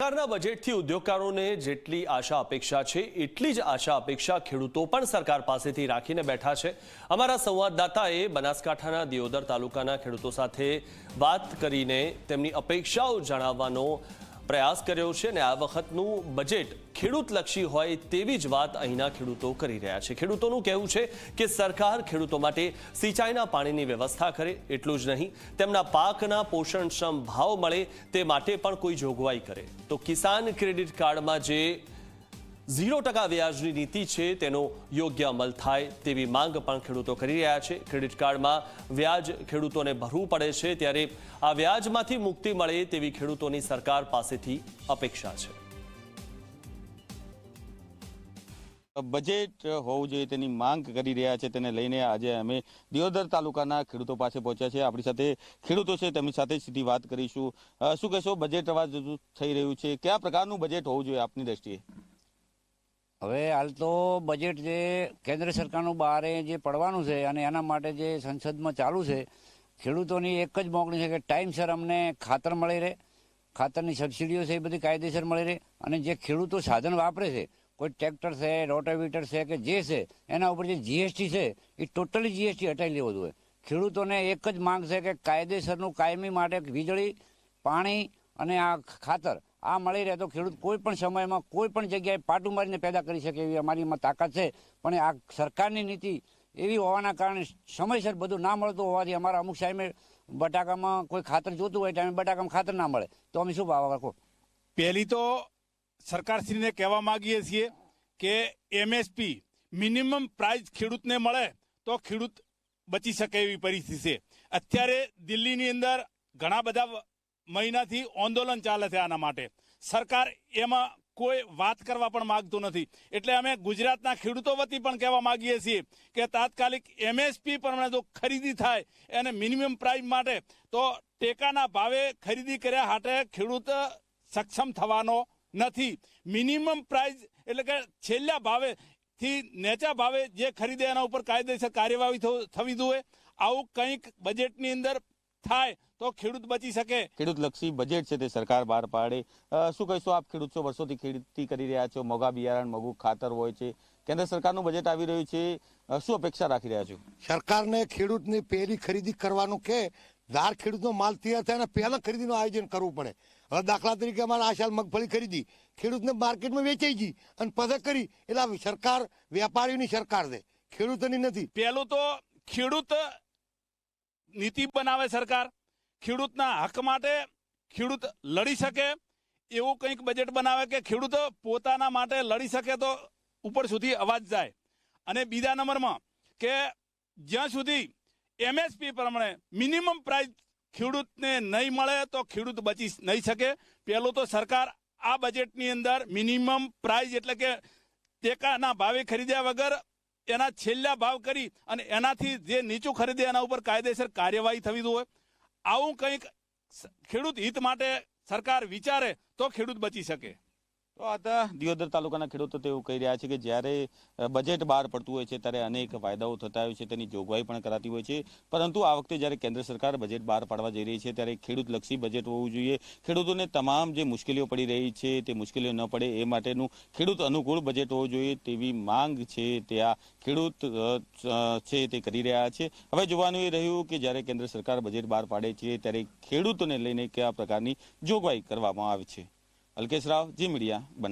સરકારના બજેટથી ઉદ્યોગકારોને જેટલી આશા અપેક્ષા છે એટલી જ આશા અપેક્ષા ખેડૂતો પણ સરકાર પાસેથી રાખીને બેઠા છે। અમારા સંવાદદાતાએ બનાસકાંઠાના દિયોદર તાલુકાના ખેડૂતો સાથે વાત કરીને તેમની અપેક્ષાઓ જણાવવાનો પ્રયાસ કર્યો છે અને આ વખતનું બજેટ ખેડૂતલક્ષી હોય તેવી જ વાત અહીંના ખેડૂતો કરી રહ્યા છે। ખેડૂતોનું કહેવું છે કે સરકાર ખેડૂતો માટે સિંચાઈના પાણીની વ્યવસ્થા કરે એટલું જ નહીં, તેમના પાકના પોષણક્ષમ ભાવ મળે તે માટે પણ કોઈ જોગવાઈ કરે। તો કિસાન ક્રેડિટ કાર્ડમાં જે 0% વ્યાજની નીતિ છે તેનો યોગ્ય અમલ થાય તેવી માંગ પણ ખેડૂતો કરી રહ્યા છે। ક્રેડિટ કાર્ડમાં વ્યાજ ખેડૂતોને ભરવું પડે છે, ત્યારે આ વ્યાજમાંથી મુક્તિ મળે તેવી ખેડૂતોની સરકાર પાસેથી અપેક્ષા છે। બજેટ હોવું જોઈએ તેની માંગ કરી રહ્યા છે, તેને લઈને આજે અમે દિયોદર તાલુકાના ખેડૂતો પાસે પહોંચ્યા છે। આપણી સાથે ખેડૂતો છે, તેમની સાથે સીધી વાત કરીશું। શું કહેશો, બજેટ રજૂ થઈ રહ્યું છે, કયા પ્રકારનું બજેટ હોવું જોઈએ આપની દ્રષ્ટિએ? હવે હાલ તો બજેટ જે કેન્દ્ર સરકારનું બહારે જે પડવાનું છે અને એના માટે જે સંસદમાં ચાલુ છે, ખેડૂતોની એક જ માંગણી છે કે ટાઈમસર અમને ખાતર મળી રહે, ખાતરની સબસિડીઓ છે એ બધી કાયદેસર મળી રહે, અને જે ખેડૂતો સાધન વાપરે છે, કોઈ ટ્રેક્ટર છે, રોટાવેટર છે કે જે છે, એના ઉપર જે જીએસટી છે એ ટોટલી જીએસટી હટાવી લેવો જોઈએ। ખેડૂતોને એક જ માંગ છે કે કાયદેસરનું કાયમી માટે વીજળી, પાણી અને આ ખાતર આ મળી રહે તો ખેડૂત કોઈ પણ સમયમાં કોઈ પણ જગ્યાએ પાટું મારીને પેદા કરી શકે એવી અમારીમાં તાકાત છે। પણ આ સરકારની નીતિ એવી હોવાના કારણે સમયસર બધું ના મળતું હોવાથી અમારા અમુક ટાઈમે બટાકામાં કોઈ ખાતર જોતું હોય ટાઈમે બટાકામાં ખાતર ના મળે તો અમે શું ભાવ રાખો? પહેલી તો સરકારશ્રીને કહેવા માંગીએ છીએ કે એમએસપી મિનિમમ પ્રાઇસ ખેડૂતને મળે તો ખેડૂત બચી શકે એવી પરિસ્થિતિ છે। અત્યારે દિલ્હીની અંદર ઘણા બધા મહિનાથી આંદોલન ચાલે છે આના માટે, સરકાર એમાં કોઈ વાત કરવા પણ માંગતું નથી। એટલે અમે ગુજરાતના ખેડૂતો વતી પણ કહેવા માંગીએ છીએ કે તાત્કાલિક એમએસપી પ્રમાણે જો ખરીદી થાય અને મિનિમમ પ્રાઇસ માટે તો ટેકાના ભાવે ખરીદી કર્યા હાટે ખેડૂત સક્ષમ થવાનો નથી। મિનિમમ પ્રાઇસ એટલે કે છેલ્લા ભાવે થી નીચા ભાવે જે ખરીદે એના ઉપર કાયદેસર કાર્યવાહી થવી જોઈએ। આવું કંઈક બજેટની અંદર થાય તો ખેડૂત બચી શકે। ખેડૂત લક્ષી બજેટ છે તે સરકાર બહાર પાડે। શું કહીશો, આપ ખેડૂત છો, વર્ષોથી ખેતી કરી રહ્યા છો, મોંઘા બિયારણ, મોંઘું ખાતર હોય છે, કેન્દ્ર સરકારનું બજેટ આવી રહ્યું છે, શું અપેક્ષા રાખી રહ્યા છો? સરકારને ખેડૂતની પહેલી ખરીદી કરવાનું કે ધાર ખેડૂતનો માલ તૈયાર થાય અને પહેલા ખરીદીનું આયોજન કરવું પડે। હવે દાખલા તરીકે અમારે આ સાલ મગફળી ખરીદી, ખેડૂતને માર્કેટમાં વેચાઈ ગઈ અને પછી કરી, એટલે સરકાર વેપારીની સરકાર છે, ખેડૂતોની નથી। પહેલું તો ખેડૂત નીતિ બનાવે સરકાર, ખેડૂતના હક માટે ખેડૂત લડી શકે એવું કંઈક બજેટ બનાવે કે ખેડૂત પોતાના માટે લડી શકે તો ઉપર સુધી અવાજ જાય। અને બીજા નંબરમાં કે જ્યાં સુધી એમએસપી પ્રમાણે મિનિમમ પ્રાઇસ ખેડૂતને નહીં મળે તો ખેડૂત બચી નહીં શકે। પહેલું તો સરકાર આ બજેટની અંદર મિનિમમ પ્રાઇસ એટલે કે ટેકાના ભાવે ખરીદ્યા વગર એના છેલ્લા ભાવ કરી અને એનાથી જે નીચું ખરીદે એના ઉપર કાયદેસર કાર્યવાહી થવી જોઈએ। આવું કંઈક ખેડૂત હિત માટે સરકાર વિચારે તો ખેડૂત બચી શકે। તો આ દિયોદર તાલુકાના ખેડૂતો તો એવું કહી રહ્યા છે કે જ્યારે બજેટ બહાર પડતું હોય છે ત્યારે અનેક વાયદાઓ થતા હોય છે, તેની જોગવાઈ પણ કરાતી હોય છે, પરંતુ આ વખતે જ્યારે કેન્દ્ર સરકાર બજેટ બહાર પાડવા જઈ રહી છે ત્યારે ખેડૂતલક્ષી બજેટ હોવું જોઈએ। ખેડૂતોને તમામ જે મુશ્કેલીઓ પડી રહી છે તે મુશ્કેલીઓ ન પડે એ માટેનું ખેડૂત અનુકૂળ બજેટ હોવું જોઈએ તેવી માંગ છે તે આ ખેડૂત છે તે કરી રહ્યા છે। હવે જોવાનું એ રહ્યું કે જ્યારે કેન્દ્ર સરકાર બજેટ બહાર પાડે છે ત્યારે ખેડૂતોને લઈને કયા પ્રકારની જોગવાઈ કરવામાં આવે છે। અલ્કેશ રાવ, જી મીડિયા,